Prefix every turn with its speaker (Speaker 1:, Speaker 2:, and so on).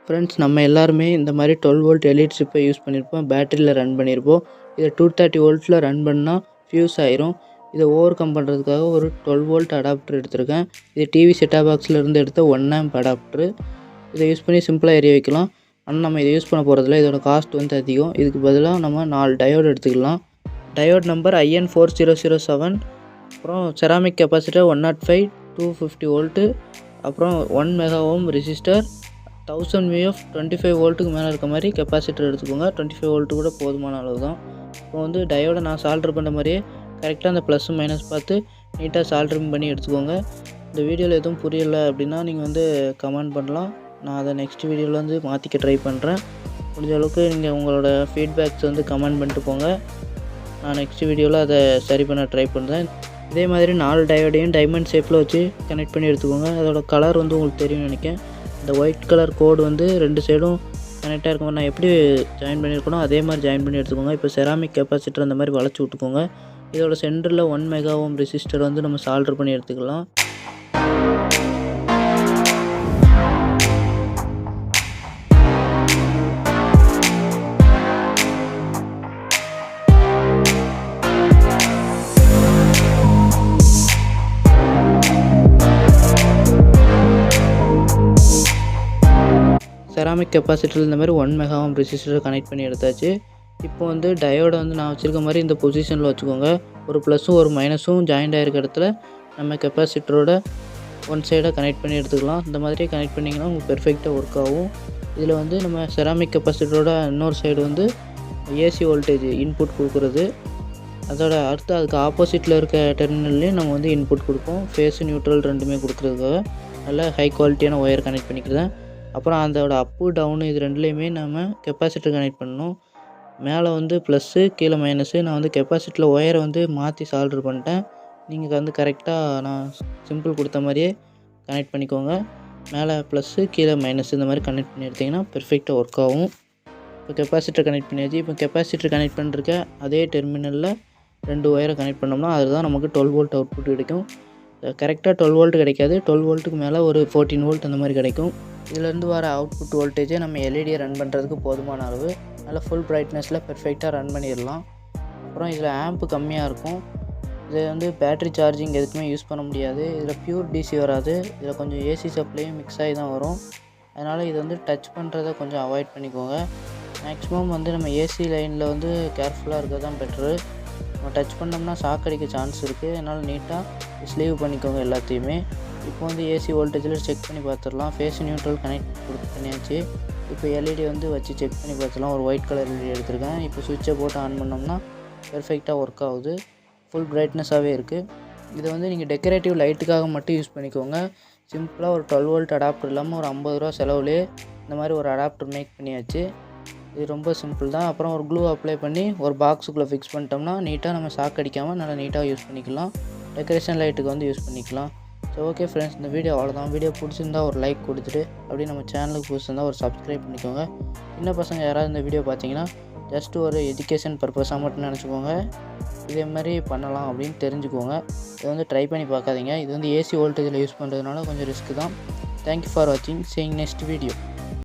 Speaker 1: Friends, நம்ம எல்லாருமே இந்த மாதிரி 12 வோல்ட் எல்இடி ஸ்ட்ரிப்பை யூஸ் பண்ணியிருப்போம். பேட்டரியில் ரன் பண்ணியிருப்போம். இதை 230 வோல்ட்டில் ரன் பண்ணால் ஃபியூஸ் ஆயிரும். இதை ஓவர் கம் பண்ணுறதுக்காக ஒரு 12 வோல்ட் அடாப்டர் எடுத்திருக்கேன். இது டிவி செட்டாப் பாக்ஸில் இருந்து எடுத்த 1 ஆம்ப் அடாப்டர். இதை யூஸ் பண்ணி சிம்பிளாக எரிய வைக்கலாம். ஆனால் நம்ம இதை யூஸ் பண்ண போகிறதில்ல. இதோட காஸ்ட் வந்து அதிகம். இதுக்கு பதிலாக நம்ம 4 டயோடு எடுத்துக்கலாம். டயோட் நம்பர் IN4007, அப்புறம் செராமிக் கெப்பாசிட்டர் 105 250 வோல்ட்டு, அப்புறம் 1 மெகா ஓம் ரெசிஸ்டர், 1000 VF 25 வோல்ட்டுக்கு மேலே இருக்க மாதிரி கெப்பாசிட்டர் எடுத்துக்கோங்க. 25 வோல்ட்டு கூட போதுமான அளவு தான். இப்போ வந்து டயோடை நான் சால்டர் பண்ணுற மாதிரியே கரெக்டாக அந்த ப்ளஸ் மைனஸ் பார்த்து நீட்டாக சால்டரிங் பண்ணி எடுத்துக்கோங்க. இந்த வீடியோவில் எதுவும் புரியலை அப்படின்னா நீங்கள் வந்து கமெண்ட் பண்ணலாம். நான் அதை நெக்ஸ்ட் வீடியோவில் வந்து மாற்றிக்க ட்ரை பண்ணுறேன். முடிஞ்ச அளவுக்கு நீங்கள் உங்களோட ஃபீட்பேக்ஸ் வந்து கமெண்ட் பண்ணிட்டு போங்க. நான் நெக்ஸ்ட் வீடியோவில் அதை சரி பண்ண ட்ரை பண்ணுறேன். இதே மாதிரி 4 டயோடையும் டைமண்ட் ஷேப்பில் வச்சு கனெக்ட் பண்ணி எடுத்துக்கோங்க. அதோட கலர் வந்து உங்களுக்கு தெரியும்னு நினைக்கிறேன். இந்த ஒயிட் கலர் கோடு வந்து 2 சைடும் கனெக்டாக இருக்கும். நான் எப்படி ஜாயின் பண்ணியிருக்கணும் அதே மாதிரி ஜாயின் பண்ணி எடுத்துக்கோங்க. இப்போ செராமிக் கெப்பாசிட்டர் அந்த மாதிரி வளைச்சி விட்டுக்கோங்க. இதோட சென்டரில் 1 மெகா ஓம் ரெசிஸ்டர் வந்து நம்ம சால்டர் பண்ணி எடுத்துக்கலாம். செராமிக் கெப்பாசிட்டர் இந்த மாதிரி 1 மெகா ஓம் ரெசிஸ்டரை கனெக்ட் பண்ணி எடுத்தாச்சு. இப்போ வந்து டயோடை வந்து நான் வச்சுருக்க மாதிரி இந்த பொசிஷனில் வச்சுக்கோங்க. ஒரு ப்ளஸும் ஒரு மைனஸும் ஜாயிண்ட் ஆகிருக்க இடத்துல நம்ம கெப்பாசிட்டரோட ஒன் சைடாக கனெக்ட் பண்ணி எடுத்துக்கலாம். இந்த மாதிரி கனெக்ட் பண்ணிங்கன்னா உங்களுக்கு பெர்ஃபெக்டாக ஒர்க் ஆகும். இதில் வந்து நம்ம செராமிக் கெப்பாசிட்டரோட இன்னொரு சைடு வந்து ஏசி வோல்டேஜ் இன்புட் கொடுக்குறது. அதோட அடுத்து அதுக்கு ஆப்போசிட்டில் இருக்க டெர்மினல்லையும் நம்ம வந்து இன்புட் கொடுப்போம். ஃபேஸு நியூட்ரல் ரெண்டுமே கொடுக்குறதுக்காக நல்ல ஹை குவாலிட்டியான ஒயர் கனெக்ட் பண்ணிக்கிறேன். அப்புறம் அதோட அப்பு டவுனு இது ரெண்டுலேயுமே நம்ம கெப்பாசிட்டர் கனெக்ட் பண்ணணும். மேலே வந்து ப்ளஸ்ஸு கீழே மைனஸு. நான் வந்து கெப்பாசிட்டரில் ஒயரை வந்து மாற்றி சால்டர் பண்ணிட்டேன். நீங்கள் வந்து கரெக்டாக நான் சிம்பிள் கொடுத்த மாதிரியே கனெக்ட் பண்ணிக்கோங்க. மேலே ப்ளஸ்ஸு கீழே மைனஸ் இந்த மாதிரி கனெக்ட் பண்ணி எடுத்திங்கன்னா பெர்ஃபெக்டாக ஒர்க் ஆகும். இப்போ கெப்பாசிட்டர் கனெக்ட் பண்ணியாச்சு. இப்போ கெப்பாசிட்டர் கனெக்ட் பண்ணிருக்க அதே டெர்மினலில் 2 ஒயரை கனெக்ட் பண்ணோம்னா அதுதான் நமக்கு 12 வோல்ட் அவுட்புட் கிடைக்கும். கரெக்டாக 12 வோல்ட் கிடைக்காது. 12 வோல்ட்டுக்கு மேலே ஒரு 14 வோல்ட் அந்த மாதிரி கிடைக்கும். இதிலேருந்து வர அவுட்புட் வோல்டேஜை நம்ம எல்இடியை ரன் பண்ணுறதுக்கு போதுமான அளவு. நல்லா ஃபுல் பிரைட்னஸில் பெர்ஃபெக்டாக ரன் பண்ணிடலாம். அப்புறம் இதில் ஆம்ப்பு கம்மியாக இருக்கும். இதை வந்து பேட்ரி சார்ஜிங் எதுக்குமே யூஸ் பண்ண முடியாது. இதில் பியூர் டிசி வராது. இதில் கொஞ்சம் ஏசி சப்ளையும் மிக்ஸ் ஆகி தான் வரும். அதனால் இது வந்து டச் பண்ணுறதை கொஞ்சம் அவாய்ட் பண்ணிக்கோங்க. மேக்ஸிமம் வந்து நம்ம ஏசி லைனில் வந்து கேர்ஃபுல்லாக இருக்கிறது தான் பெட்ரு. நம்ம டச் பண்ணோம்னா ஷாக் அடிக்க சான்ஸ் இருக்குது. அதனால் நீட்டாக ஸ்லீவ் பண்ணிக்கோங்க எல்லாத்தையுமே. இப்போ வந்து ஏசி வோல்டேஜில் செக் பண்ணி பார்த்துடலாம். ஃபேஸ் நியூட்ரல் கனெக்ட் பண்ணியாச்சு. இப்போ எல்இடி வந்து வச்சு செக் பண்ணி பார்த்துடலாம். ஒரு ஒயிட் கலர் எல்இடி எடுத்திருக்கேன். இப்போ சுவிட்சை போட்டு ஆன் பண்ணோம்னா பெர்ஃபெக்டாக ஒர்க் ஆகுது. ஃபுல் பிரைட்னஸாகவே இருக்குது. இதை வந்து நீங்கள் டெக்கரேட்டிவ் லைட்டுக்காக மட்டும் யூஸ் பண்ணிக்கோங்க. சிம்பிளாக ஒரு 12 வோல்ட் அடாப்டர் இல்லாமல் ஒரு 50 ரூபா செலவுலேயே இந்த மாதிரி ஒரு அடாப்டர் மேக் பண்ணியாச்சு. இது ரொம்ப சிம்பிள் தான். அப்புறம் ஒரு க்ளூ அப்ளை பண்ணி ஒரு பாக்ஸுக்குள்ளே ஃபிக்ஸ் பண்ணிட்டோம்னா நீட்டாக நம்ம ஷாக் அடிக்காமல் நல்லா நீட்டாக யூஸ் பண்ணிக்கலாம். டெக்கரேஷன் லைட்டுக்கு வந்து யூஸ் பண்ணிக்கலாம். ஸோ ஓகே ஃப்ரெண்ட்ஸ், இந்த வீடியோ அவ்வளோதான். வீடியோ பிடிச்சிருந்தா ஒரு லைக் கொடுத்துட்டு அப்படியே நம்ம சேனலுக்கு பிடிச்சிருந்தா ஒரு சப்ஸ்கிரைப் பண்ணிக்கோங்க. சின்ன பசங்க யாராவது இந்த வீடியோ பார்த்தீங்கன்னா ஜஸ்ட் ஒரு எஜுகேஷன் பர்பஸாக மட்டும் நினச்சிக்கோங்க. இதே மாதிரி பண்ணலாம் அப்படின்னு தெரிஞ்சுக்கோங்க. இதை வந்து ட்ரை பண்ணி பார்க்காதீங்க. இது வந்து ஏசி வோல்டேஜில் யூஸ் பண்ணுறதுனால கொஞ்சம் ரிஸ்க்கு தான். தேங்க்யூ ஃபார் வாட்சிங். Seeing next video.